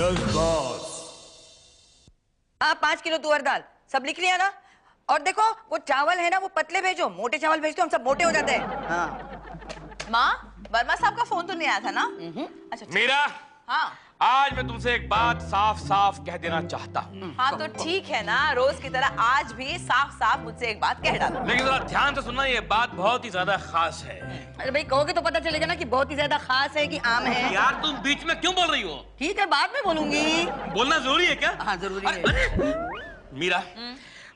Yes boss. आप 5 kilo तुअर दाल सब लिख लिया ना? और देखो वो चावल है ना, वो पतले भेजो, मोटे चावल भेजते हम सब मोटे हो जाते हैं। हाँ। माँ, वर्मा साहब का फोन तो नहीं आया था ना? अच्छा। मीरा, हाँ आज मैं तुमसे एक बात साफ साफ कह देना चाहता हूँ। हाँ, तो ठीक है ना, रोज की तरह आज भी साफ साफ मुझसे एक बात कह डालो। लेकिन जरा ध्यान से सुनना, ये बात बहुत ही ज्यादा खास है। अरे भाई कहोगे तो पता चलेगा ना कि बहुत ही ज्यादा खास है कि आम है। यार तुम बीच में क्यों बोल रही हो? ठीक है बाद में बोलूंगी। बोलना जरूरी है क्या? हाँ जरूरी है। मीरा,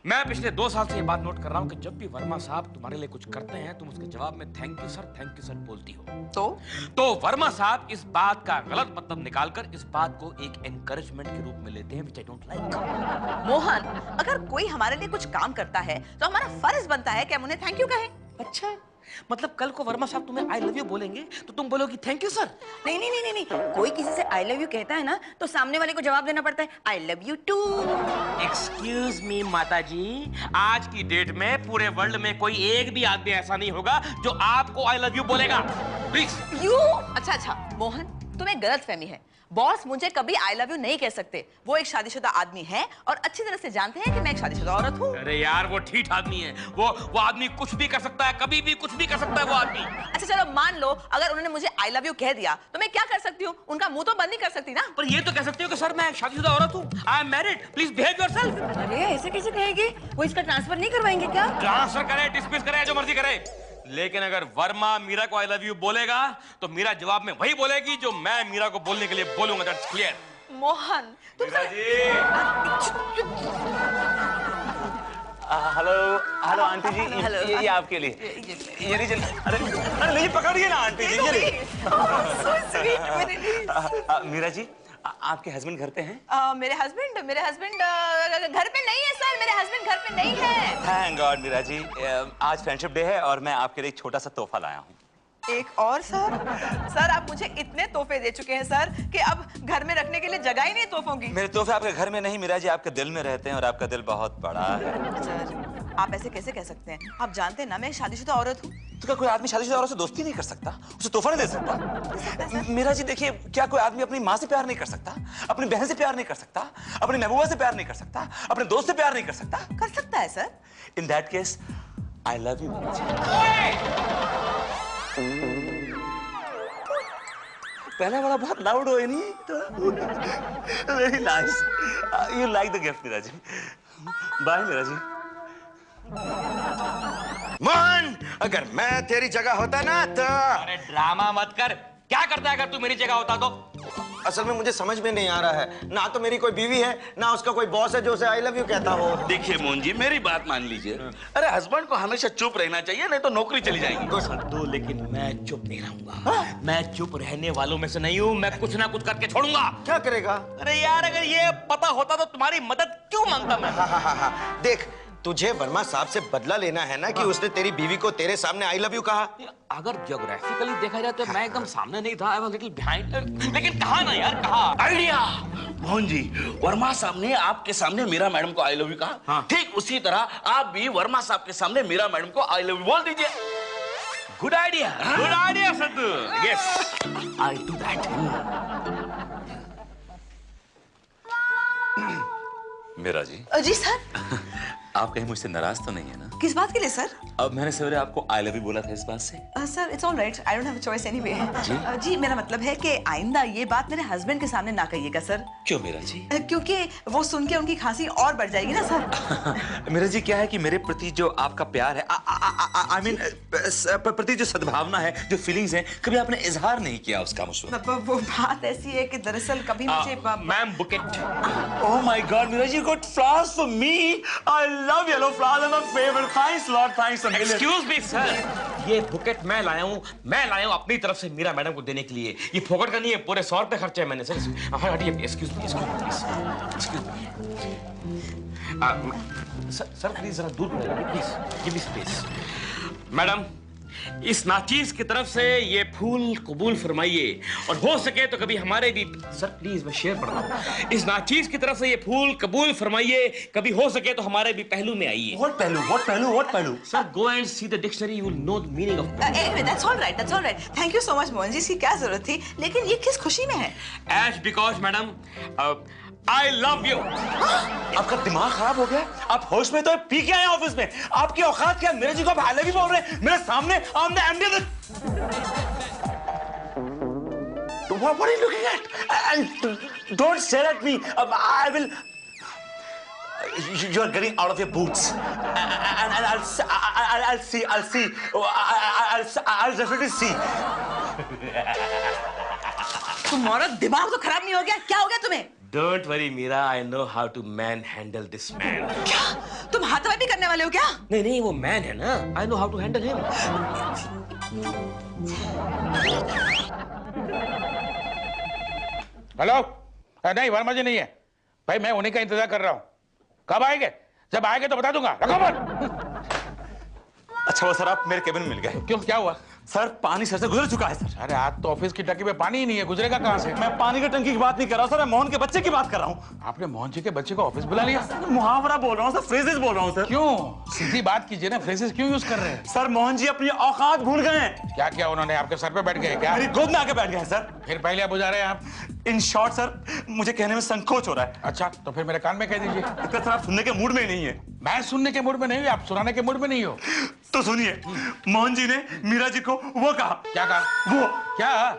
मैं पिछले 2 साल से ये बात नोट कर रहा हूँ कि जब भी वर्मा साहब तुम्हारे लिए कुछ करते हैं तुम उसके जवाब में थैंक यू सर बोलती हो। तो वर्मा साहब इस बात का गलत मतलब निकालकर इस बात को एक एनकरेजमेंट के रूप में लेते हैं, which I don't like. Mohan, अगर कोई हमारे लिए कुछ काम करता है तो हमारा फर्ज बनता है कि हम उन्हें थैंक यू कहें। अच्छा, मतलब कल को वर्मा साहब तुम्हें आई लव यू बोलेंगे तो तुम बोलोगी थैंक यू सर? नहीं नहीं नहीं नहीं, कोई किसी से आई लव यू कहता है ना तो सामने वाले को जवाब देना पड़ता है I love you too. Excuse me माता जी, आज की डेट में पूरे वर्ल्ड में कोई एक भी आदमी ऐसा नहीं होगा जो आपको आई लव यू बोलेगा। प्लीज। यू? अच्छा, मोहन तुम्हें गलतफहमी है। बॉस मुझे कभी आई लव यू नहीं कह सकते। वो एक शादीशुदा आदमी है और अच्छी तरह से जानते हैं कि मैं एक शादीशुदा औरत हूँ। अरे यार वो ठीक आदमी है, वो आदमी कुछ भी कर सकता है, कभी भी कुछ भी कर सकता है वो आदमी। अच्छा चलो मान लो अगर उन्होंने मुझे आई लव यू कह दिया तो मैं क्या कर सकती हूँ? उनका मुंह तो बंद नहीं कर सकती ना। पर ये तो कह सकती हो कि सर मैं एक शादीशुदा औरत हूँ, I am married, please behave yourself. अरे ऐसे कैसे कहेंगे? वो इसका ट्रांसफर नहीं करवाएंगे क्या? ट्रांसफर करे, डिसमिस करे, जो मर्जी करे, लेकिन अगर वर्मा मीरा को आई लव यू बोलेगा तो मीरा जवाब में वही बोलेगी जो मैं मीरा को बोलने के लिए बोलूंगा। That's clear. मोहन तुम हेलो आंटी जी, ये आपके लिए। ये लीजिए। अरे लीजिए, पकड़िए ना आंटी जी। ये मीरा जी, आपके हस्बैंड घर पे हैं? मेरे हस्बैंड घर पे नहीं है सर। मेरे हस्बैंड घर पे नहीं है। थैंक गॉड मीरा जी, आज फ्रेंडशिप डे है और मैं आपके लिए एक छोटा सा तोहफा लाया हूँ। एक और सर आप मुझे इतने तोहफे दे चुके हैं सर कि अब घर में रखने के लिए जगह ही नहीं तोहफों की। मेरे तोहफे आपके घर में नहीं मीरा जी, आपके दिल में रहते हैं और आपका दिल बहुत बड़ा है। सर आप ऐसे कैसे कह सकते हैं? आप जानते हैं ना मैं शादीशुदा औरत हूँ। तो क्या कोई आदमी शादीशुदा औरत से दोस्ती नहीं कर सकता? उसे तोहफा नहीं दे सकता? मीरा जी देखिए, क्या कोई आदमी अपनी माँ से प्यार नहीं कर सकता? अपनी बहन से प्यार नहीं कर सकता? अपनी महबूबा से प्यार नहीं कर सकता? अपने दोस्त से प्यार नहीं कर सकता? कर सकता है sir. In that case I love you Meera ji. पहला वाला बहुत लाउड हो नहीं? Very nice, you like the gift Meera ji. Bye Meera ji. Mohan, अगर मैं तेरी जगह होता ना तो। अरे ड्रामा मत कर, क्या करता है अगर तू मेरी जगह होता तो? असल में मुझे समझ में नहीं आ रहा है, ना तो मेरी कोई बीवी है ना उसका कोई बॉस है जो उसे आई लव यू कहता हो। देखिए मोहन जी, मेरी बात मान लीजिए। अरे हस्बैंड को हमेशा चुप रहना चाहिए, नहीं तो नौकरी चली जाएगी। सद्दू, लेकिन मैं चुप नहीं रहूंगा। मैं चुप रहने वालों में से नहीं हूँ, मैं कुछ ना कुछ करके छोड़ूंगा। क्या करेगा? अरे यार अगर ये पता होता तो तुम्हारी मदद क्यों मांगता मैं? हाँ। देख, तुझे वर्मा साहब से बदला लेना है ना कि उसने तेरी बीवी को तेरे सामने आई लव यू कहा। अगर ज्योग्राफिकली देखा जाए तो मैं एकदम सामने नहीं था, आई वाज लिटिल बिहाइंड। लेकिन कहा ना यार, कहा। आइडिया मोहन जी, वर्मा साहब ने आपके सामने मीरा मैडम को आई लव यू कहा। हाँ। ठीक उसी तरह आप भी वर्मा साहब के सामने मीरा मैडम को आई लव यू बोल दीजिए। Good idea, good idea Saddu. Yes, I do that. Meera ji. जी सर। आप कहीं मुझसे नाराज तो नहीं है ना? किस बात के लिए सर? अब मैंने सवेरे आपको आई लव यू बोला था इस बात से। Sir it's all right, I don't have a choice anyway. जी मेरा मतलब है कि आइंदा ये बात मेरे हस्बैंड के सामने ना कहिएगा सर। क्यों मीरा जी? क्योंकि वो सुन के उनकी खांसी और बढ़ जाएगी ना सर। मीरा जी क्या है कि मेरे प्रति जो आपका प्यार है, आई मीन प्रति जो सद्भावना है, जो फीलिंग्स हैं, कभी आपने इजहार नहीं किया उसका मुझसे। वो बात ऐसी है कि दरअसल कभी मुझे ma'am bouquet. Oh my God, Meera ji got flowers for me. I love yellow flowers. They're my favorite. Thanks a lot. Thanks a million. Excuse me sir, ये बुकेट मैं लाया हूँ अपनी तरफ से मीरा मैडम को देने के लिए। ये फोकट का नहीं है, पूरे 100 रुपए खर्चे हैं मैंने sir. Excuse me sir, please जरा दूर please give me space. Madam इस नाचीज की तरफ से ये फूल कबूल फरमाइए और हो सके तो कभी हमारे भी सर प्लीज मैं शेर पढ़ रहा हूँ। इस नाचीज की तरफ से ये फूल कबूल फरमाइए, कभी हो सके तो हमारे भी पहलू में आइए। What पहलू? What पहलू? What पहलू? Sir go and see the dictionary, you will know the meaning of Anyway, that's all right, that's all right. Thank you so much, Mohan ji. इसकी क्या जरूरत थी? लेकिन ये किस खुशी में है? Ash because madam I love you. आपका दिमाग खराब हो गया? आप होश में तो पी के आए ऑफिस में। आपकी औकात क्या? मेरे जी को आप आई लव यू बोल रहे हैं मेरे सामने? I'm the MD of the... What are you looking at? And don't stare at me. I will... You are getting out of your boots. And I'll see. I'll definitely see. तुम्हारा दिमाग तो खराब नहीं हो गया? क्या हो गया तुम्हें? Don't worry Meera, I know how to manhandle this man. क्या? तुम हाथापाई भी करने वाले हो क्या? नहीं वो मैन है ना, I know how to handle him. Hello? नहीं वर्मा जी नहीं है भाई, मैं उन्हीं का इंतजार कर रहा हूँ। कब आएंगे? जब आएंगे तो बता दूंगा। रखो फोन। अच्छा वो सर आप मेरे केबिन में मिल गए। क्यों, क्या हुआ? सर पानी सर से गुजर चुका है सर। अरे आज तो ऑफिस की टंकी में पानी ही नहीं है, गुजरेगा कहाँ से? मैं पानी की टंकी की बात नहीं कर रहा सर, मैं मोहन के बच्चे की बात कर रहा हूँ। आपने मोहन जी के बच्चे को ऑफिस बुला लिया? मुहावरा बोल रहा हूँ सर, फ्रेजेस बोल रहा हूँ सर। क्यों? सीधी बात कीजिए ना, फ्रेजेस क्यों यूज कर रहे हैं? सर मोहन जी अपनी औकात भूल गए हैं। क्या किया उन्होंने? आपके सर पे बैठ गए क्या? मेरी गोद में आके बैठ गए हैं सर। फिर पहले बुझा रहे हैं आप? इन शॉर्ट सर मुझे कहने में संकोच हो रहा है। अच्छा तो फिर मेरे कान में कह दीजिए। इतना सर आप सुनने के मूड में ही नहीं है। मैं सुनने के मूड में नहीं हूँ, आप सुनाने के मूड में नहीं हो। तो सुनिए, मोहन जी ने मीरा जी को वो कहा। क्या कहा? वो क्या?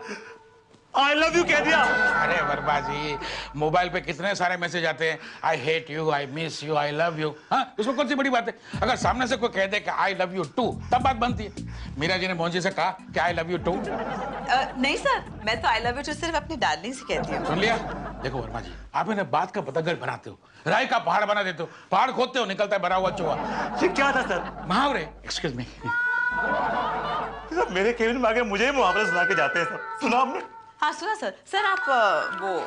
आई लव यू कह दिया। अरे वर्मा जी, मोबाइल पे कितने सारे मैसेज आते हैं, I hate you, I miss you, I love you. हाँ, उसमें कौन सी बड़ी बात है? अगर सामने से कोई कह दे कि आई लव यू टू, तब बात बनती है। मीरा जी ने मोहन जी से कहा कि आई लव यू टू? नहीं सर, मैं तो आई लव यू टू सिर्फ अपनी डार्लिंग से कहती हूँ। सुन लिया? देखो वर्मा जी, आप इन्हें बात का पतंगड़ बनाते हो, राय का पहाड़ बना देते हो, पहाड़ खोदते हो निकलता है भरा हुआ चूहा। ये क्या था सर? मुहावरे। Excuse me. सर मेरे केबिन में आके मुझे ही मुहावरे सुना के जाते हैं सर। सुना आपने? हाँ सुना सर। सर आप वो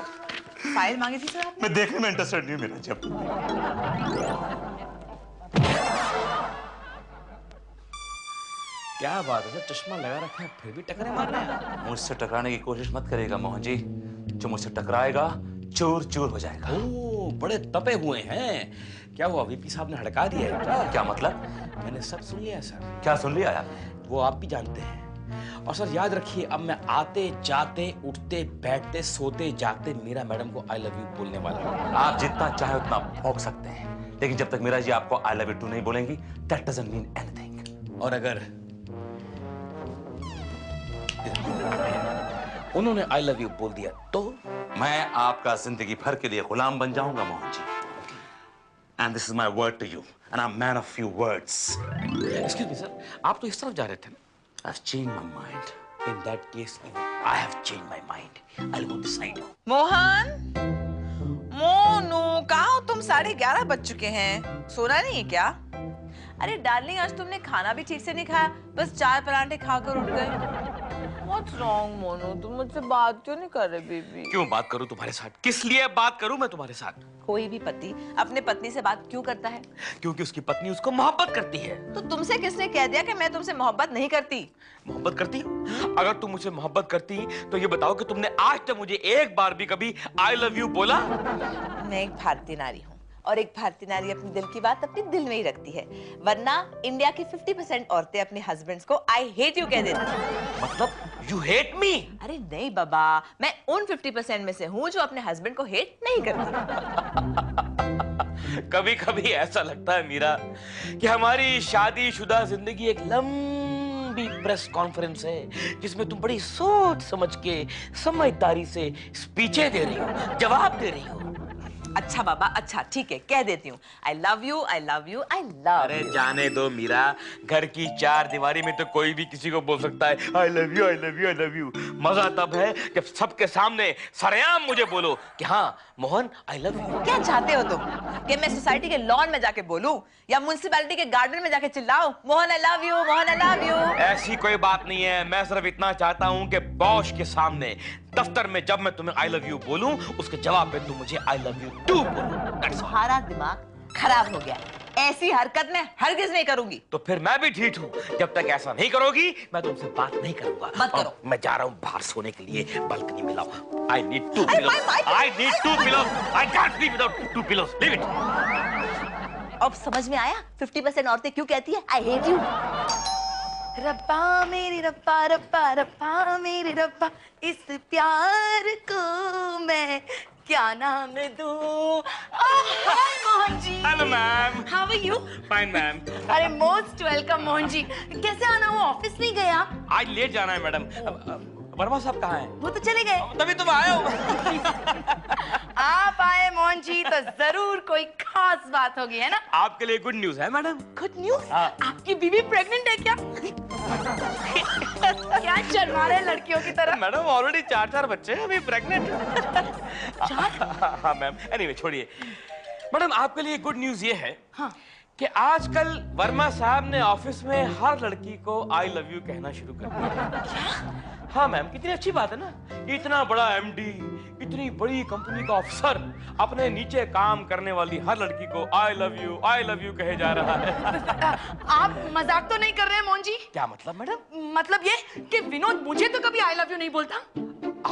फाइल मांगी थी सर आपने? मैं देखने में इंटरेस्टेड नहीं हूँ मेरा जब। क्या बात है सर, चश्मा लगा रखा है फिर भी टकरे मार रहे हैं। मुझसे टकराने की कोशिश मत करेगा मोहन जी, जो मुझसे टकराएगा चूर चूर हो जाएगा। ओह बड़े तपे हुए हैं। क्या हुआ, वीपी साहब ने हड़का दिया है क्या? क्या मतलब? मैंने सब सुन लिया सर। क्या सुन लिया आपने? वो आप भी जानते हैं। और सर याद रखिए, अब मैं आते जाते उठते बैठते सोते जागते मीरा मैडम को आई लव यू बोलने वाला हूँ। आप जितना चाहे उतना भौंक सकते हैं, लेकिन जब तक मीरा जी आपको आई लव यू टू नहीं बोलेंगी, दैट डजंट मीन एनीथिंग। और अगर उन्होंने आई लव यू बोल दिया तो मैं आपका जिंदगी भर के लिए गुलाम बन जाऊंगा Mohan ji. And this is my word to you, and I am man of few words. Excuse me sir, आप तो इस तरफ जा रहे थे ना? I've changed my mind. In that case, even I have changed my mind. I'll go this side. Mohan, Monu, कहाँ हो तुम? 11:30 बज चुके हैं। सोना नहीं है क्या? अरे डार्लिंग, आज तुमने खाना भी ठीक से नहीं खाया, बस 4 परांठे खाकर उठ गए। What's wrong, Monu? तुम मुझसे बात क्यों नहीं कर रहे बेबी? क्यों बात करूं तुम्हारे साथ? किस लिए बात करूं मैं तुम्हारे साथ? कोई भी पति अपने पत्नी से बात क्यों करता है? क्योंकि उसकी पत्नी उसको मोहब्बत करती है। तो तुमसे किसने कह दिया कि मैं तुमसे मोहब्बत नहीं करती? मोहब्बत करती हो? अगर तुम मुझसे मोहब्बत करती तो ये बताओ कि तुमने आज तक मुझे एक बार भी कभी आई लव यू बोला? मैं एक भारतीय नारी हूँ और एक भारतीय नारी अपने दिल की बात अपने दिल में ही रखती है, वरना इंडिया की 50% औरतें अपने हस्बैंड्स को आई हेट यू कह देती हैं। मतलब यू हेट मी? अरे नहीं बाबा, मैं उन 50% में से हूँ जो अपने हस्बैंड को हेट नहीं करती। कभी कभी ऐसा लगता है मीरा कि हमारी शादीशुदा जिंदगी एक लंबी प्रेस कॉन्फ्रेंस है जिसमें तुम बड़ी सोच समझ के समझदारी से स्पीचें दे रही हो, जवाब दे रही हो। अच्छा बाबा, अच्छा ठीक है, कह देती हूँ, आई love you, I love you, I love. अरे जाने दो मीरा, घर की 4 दीवारी में तो कोई भी किसी को बोल सकता है I love you, I love you, I love you. मजा तब है जब सबके सामने सरेआम मुझे बोलो कि हाँ मोहन आई लव यू। क्या चाहते हो तुम? कि मैं सोसाइटी के लॉन में जाके बोलूं या म्युनिसिपैलिटी के गार्डन में जाके चिल्लाऊं Mohan I love you, Mohan I love you? ऐसी कोई बात नहीं है, मैं सिर्फ इतना चाहता हूँ कि बॉस के सामने दफ्तर में जब मैं तुम्हें आई लव यू बोलूं, उसके जवाब में तुम मुझे आई लव यू टू बोलो। तुम्हारा दिमाग खराब हो गया। ऐसी हरकत मैं हरगिज नहीं करूंगी। तो फिर मैं भी ठीक हूँ। जब तक ऐसा नहीं करोगी मैं तुमसे बात नहीं करूंगा। मत करो। मैं जा रहा हूँ बाहर सोने के लिए, बालकनी में लाओ। I need 2 pillows. I need 2 pillows. I can't sleep without 2 pillows. Leave it. अब समझ में आया 50% औरतें क्यों कहती है आई हेट यू। रब्बा मेरी रब्बा रब्बा रब्बा मेरी रब्बा, इस प्यार को मैं क्या नाम दूं? हाय Mohan ji. Hello, ma'am. How are you? Fine, ma'am. अरे मोस्ट वेलकम मोहन जी। कैसे आना हुआ, ऑफिस नहीं गया? आज लेट जाना है मैडम। वर्मा साहब कहाँ हैं? वो तो चले गए। तभी तो मैं आया हूँ। आप आए मोहन जी तो जरूर कोई खास बात होगी, है ना? आपके लिए गुड न्यूज है मैडम। Good news? हाँ। आपकी बीवी प्रेग्नेंट है क्या? क्या शर्मा रहे लड़कियों की तरह? मैडम ऑलरेडी 4 बच्चे हैं, अभी प्रेग्नेंट। हाँ मैम, एनीवे छोड़िए। मैडम आपके लिए गुड न्यूज ये है कि आजकल वर्मा साहब ने ऑफिस में हर लड़की को आई लव यू कहना शुरू कर दिया। हाँ मैम, कितनी अच्छी बात है ना। इतना बड़ा एमडी, इतनी बड़ी कंपनी का अफसर अपने नीचे काम करने वाली हर लड़की को आई लव यू कहे जा रहा है। आप मजाक तो नहीं कर रहे हैं मोहन जी? क्या मतलब मैडम? मतलब ये कि विनोद मुझे तो कभी आई लव यू नहीं बोलता।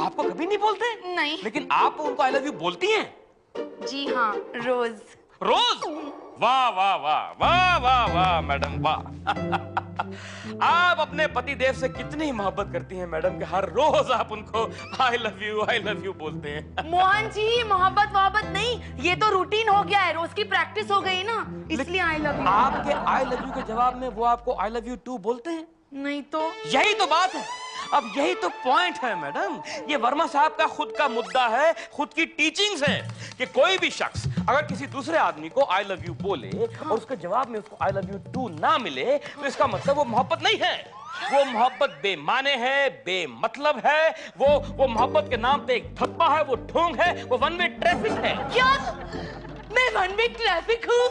आपको कभी नहीं बोलते? नहीं। लेकिन आप उनको आई लव यू बोलती हैं? जी हाँ, रोज। रोज? वाह वाह वाह वाह वाह वाह मैडम वाह। आप अपने पति देव से कितनी मोहब्बत करती हैं मैडम कि हर रोज आप उनको आई लव यू बोलते हैं। मोहन जी मोहब्बत नहीं, ये तो रूटीन हो गया है, रोज की प्रैक्टिस हो गई ना, इसलिए आई लव यू। आपके आई लव यू के जवाब में वो आपको आई लव यू टू बोलते हैं? नहीं तो। यही तो बात है। अब यही तो पॉइंट है मैडम। ये वर्मा साहब का खुद का मुद्दा है, खुद की टीचिंग्स है कि कोई भी शख्स अगर किसी दूसरे आदमी को आई लव यू बोले और उसके जवाब में उसको आई लव यू टू ना मिले तो इसका मतलब वो मोहब्बत नहीं है। वो मोहब्बत बेमाने है, बेमतलब है। वो मोहब्बत के नाम पे एक धब्बा है, वो ढोंग है, वो वन वे ट्रैफिक है। क्या मैं वन वे ट्रैफिक हूँ?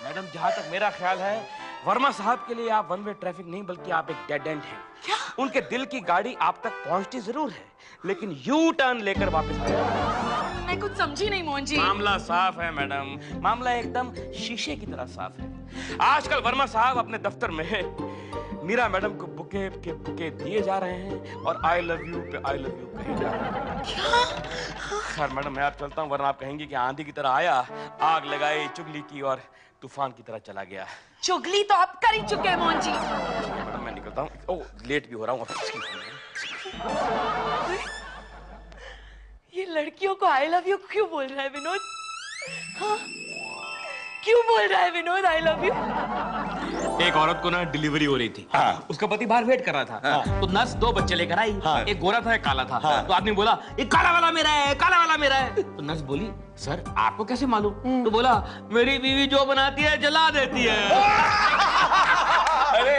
मैडम जहां तक मेरा ख्याल है वर्मा साहब के लिए आप वन वे ट्रैफिक नहीं बल्कि आप एक डेड एंड हैं। क्या? उनके दिल की गाड़ी आप तक पहुंचती जरूर है लेकिन यू टर्न लेकर वापस आएगा। मैं कुछ समझी नहीं मोहन जी। मामला साफ है मैडम, मामला एकदम शीशे की तरह साफ है। आजकल वर्मा साहब अपने दफ्तर में मीरा मैडम को बुके के बुके दिए जा रहे हैं और आई लव यू पे आई लव यू कहे जा रहे हैं। क्या? खैर मैडम मैं आप चलता हूँ वरना आप कहेंगे कि आंधी की तरह आया, आग लगाई, चुगली की और तूफान की तरह चला गया। चुगली तो आप कर ही चुके हैं मोहन जी। मैडम मैं निकलता हूँ। ओह लेट भी हो रहा हूँ। ये लड़कियों को आई लव यू क्यों बोल रहा है विनोद? हाँ? क्यों बोल रहा है विनोद आई लव यू? एक औरत को ना डिलीवरी हो रही थी। उसका पति बाहर वेट कर रहा था। तो नर्स 2 बच्चे लेकर आई। एक गोरा था एक काला था। तो आदमी बोला ये काला वाला मेरा है, काला वाला मेरा है। तो नर्स बोली सर आपको कैसे मालूम? तो बोला मेरी बीवी जो बनाती है जला देती है। Good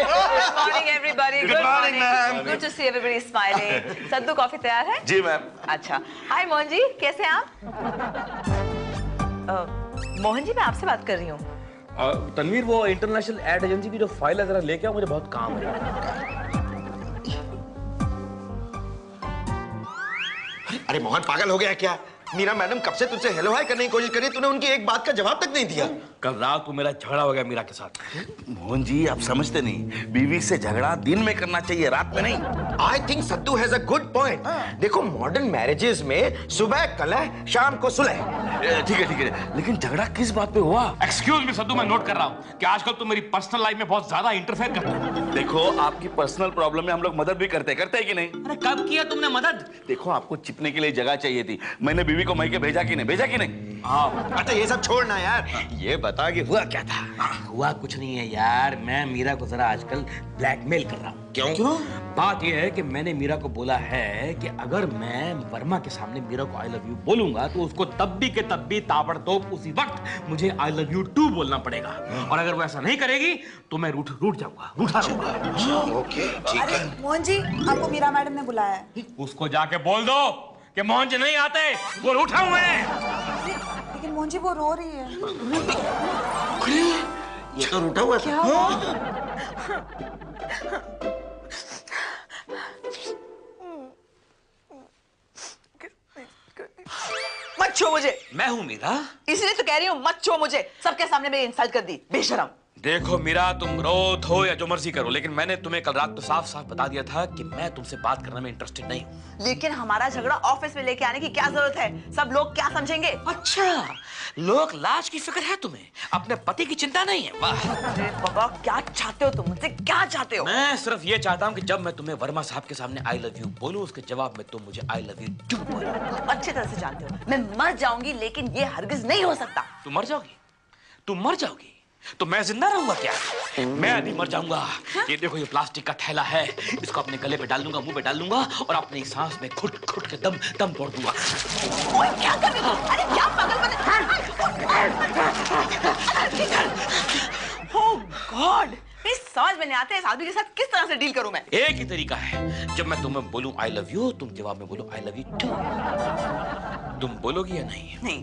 morning everybody. Good morning, ma'am. Good to see everybody smiling. Saddu coffee तैयार है? जी मैम। अच्छा। हाय मोहन जी, कैसे हैं आप? मोहन जी मैं आपसे बात कर रही हूँ। तनवीर वो इंटरनेशनल एड एजेंसी की जो फाइल है जरा लेके आओ, मुझे बहुत काम है। अरे मोहन पागल हो गया क्या? मीरा मैडम कब से तुझसे हेलो हाय करने की कोशिश करी, तूने उनकी एक बात का जवाब तक नहीं दिया। कल रात को मेरा झगड़ा हो गया मीरा के साथ। मोहन जी आप समझते नहीं, बीवी से झगड़ा दिन में करना चाहिए, रात में नहीं। I think Saddu has a good point. देखो मॉडर्न मैरिजेस में सुबह कलह शाम को सुलह। ठीक है, लेकिन झगड़ा किस बात पे हुआ? एक्सक्यूज मी सद्दू, मैं नोट कर रहा हूँ कि आजकल तुम मेरी पर्सनल लाइफ में बहुत ज्यादा इंटरफेयर करते हो। देखो आपकी पर्सनल प्रॉब्लम में हम लोग मदद भी करते हैं कि नहीं? अरे कब किया तुमने मदद? देखो आपको छिपने के लिए जगह चाहिए थी, मैंने बीवी को मायके भेजा कि नहीं? हाँ। अच्छा ये सब छोड़ना यार, ये बता कि हुआ क्या था? हुआ कुछ नहीं है यार, मैं मीरा को जरा आजकल ब्लैकमेल कर रहा हूँ। क्यों? बात यह है कि मैंने मीरा को बोला है कि अगर मैं वर्मा के सामने मीरा को आई लव यू बोलूंगा तो उसको तब भी ताबड़तोब उसी वक्त मुझे आई लव यू टू बोलना पड़ेगा। और अगर वो ऐसा नहीं करेगी तो मैं रूठ जाऊंगा, रूठा रहूंगा। ओके ठीक है। मोहन जी आपको मीरा मैडम ने बुलाया है। उसको जाके बोल दो कि मोहन जी नहीं आते, वो रूठा हुआ है। लेकिन मोहन जी वो रो रही है। ये तो रूठा हुआ क्या था। हुआ? छू मुझे। मैं हूँ मीरा। इसलिए तो कह रही हूँ मत छू मुझे। सबके सामने मेरी इंसल्ट कर दी, बेशरम। देखो मीरा, तुम रो हो या जो मर्जी करो, लेकिन मैंने तुम्हें कल रात तो साफ साफ बता दिया था कि मैं तुमसे बात करने में इंटरेस्टेड नहीं हूँ। लेकिन हमारा झगड़ा ऑफिस में लेके आने की क्या जरूरत है? सब लोग क्या समझेंगे? अच्छा, लोग लाज की फिक्र है तुम्हें, अपने पति की चिंता नहीं है। वाह। अरे बाबा, क्या चाहते हो तुम मुझसे? क्या चाहते हो? मैं सिर्फ ये चाहता हूँ कि जब मैं तुम्हें वर्मा साहब के सामने आई लव यू बोलूं, उसके जवाब में तुम मुझे आई लव यू टू बोलो। अच्छी तरह से जानते हो मैं मर जाऊंगी, लेकिन ये हरगिज नहीं हो सकता। तुम मर जाओगी? तुम मर जाओगी तो मैं जिंदा रहूंगा क्या? मैं अभी मर जाऊंगा। ये देखो, ये प्लास्टिक का थैला है, इसको अपने गले पे डाल दूंगा, मुंह पे डाल दूंगा और अपनी सांस में घुट घुट के दम तोड़ दूंगा। ओए, क्या कर रहे हो? अरे क्या पागल ओह गॉड, नहीं समझ में नहीं आता इस आदमी के साथ किस तरह से डील करूं मैं। एक ही तरीका है, जब मैं तुम्हें बोलूं आई लव यू, तुम जवाब में बोलो आई लव यू टू। तुम बोलोगी या नहीं? नहीं।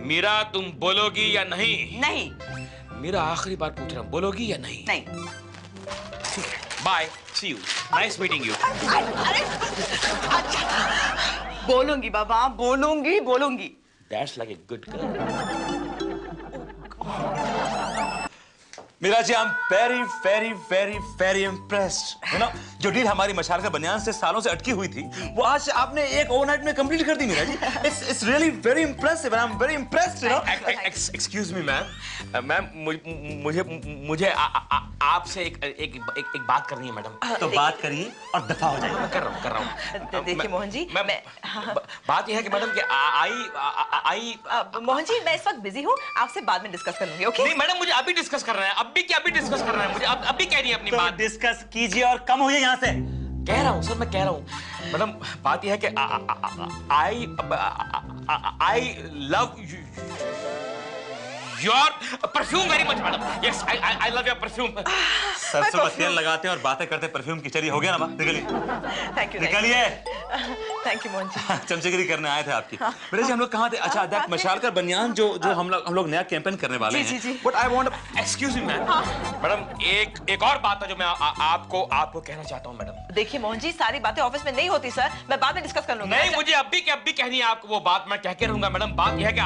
मीरा, तुम बोलोगी या नहीं? नहीं। मेरा आखिरी बार पूछ रहा हूं, बोलोगी या नहीं? नहीं। ठीक है, bye, see you, nice meeting you. अरे अच्छा, बोलूंगी बाबा, बोलूंगी। That's like a good girl. Meera ji, I am very very very very impressed. You know, जो डील हमारी मशाल का बनियान से सालों से अटकी हुई थी, वो आज आपने एक ओवरनाइट में कंप्लीट कर दी Meera ji. It's really very impressive and I am very impressed. You know, excuse me ma'am, मुझे आपसे एक बात करनी है मैडम। तो बात करिए और दफा हो जाइए। कर रहा हूँ। देखिए मोहन जी, बात यह है कि मैडम कि आई मोहन जी, मैं इस वक्त बिजी हूँ, आपसे बाद में डिस्कस कर लूंगी। ओके? नहीं मैडम, मुझे अभी डिस्कस करना है, अभी डिस्कस करना है मुझे, अभी कह रही है अपनी बात। डिस्कस कीजिए और कम होइए यहाँ से। कह रहा हूँ सर, मैं कह रहा हूँ मैडम, बात यह है कि I love your perfume very much madam. Yes, I love your perfume. सरसों का तेल लगाते हैं और बातें करते हैं परफ्यूम की। चलिए, हो गया ना? निकलिए। Thank you. निकलिए। Thank you Mohan ji. चमचगिरी करने आए थे आपकी। मेरे जी, हम लोग कहाँ थे? अच्छा, दैट मशाल का बनियान जो हम लोग नया कैंपेन करने वाले हैं। जी। But I want, excuse me ma'am, madam एक और बात है जो मैं आपको कहना चाहता हूँ मैडम। देखिए मोहन जी, सारी बातें ऑफिस में नहीं होती सर, मैं बाद में डिस्कस कर लूंगी। नहीं, मुझे अभी कहनी है आपको वो बात, मैं कह के रहूंगा मैडम। बात यह है कि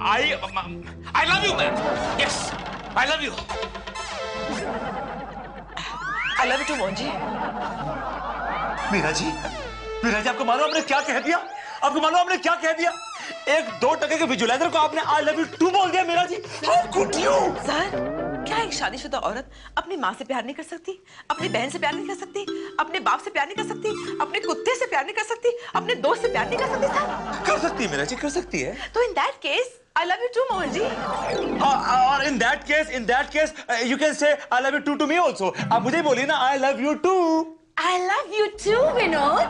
I love you ma'am. Yes, I love you. I love you too Mohan ji. Meera ji, आपको मालूम आपने क्या कह दिया? आपको मालूम आपने क्या कह दिया? एक 2 टके के विजुलाइजर को आपने आई लव यू टू बोल दिया Meera ji. How could you? Sir, क्या एक शादीशुदा औरत अपनी माँ से प्यार नहीं कर सकती? अपनी बहन से प्यार नहीं कर सकती? अपने बाप से प्यार नहीं कर सकती? अपने कुत्ते से प्यार नहीं कर सकती? अपने दोस्त से प्यार नहीं कर सकती? सर, कर सकती है मीरा जी, कर सकती है। तो in that case I love you too Mohan ji. और in that case you can say I love you to me also. आप मुझे बोलिए ना, I love you too. I love you too, Vinod.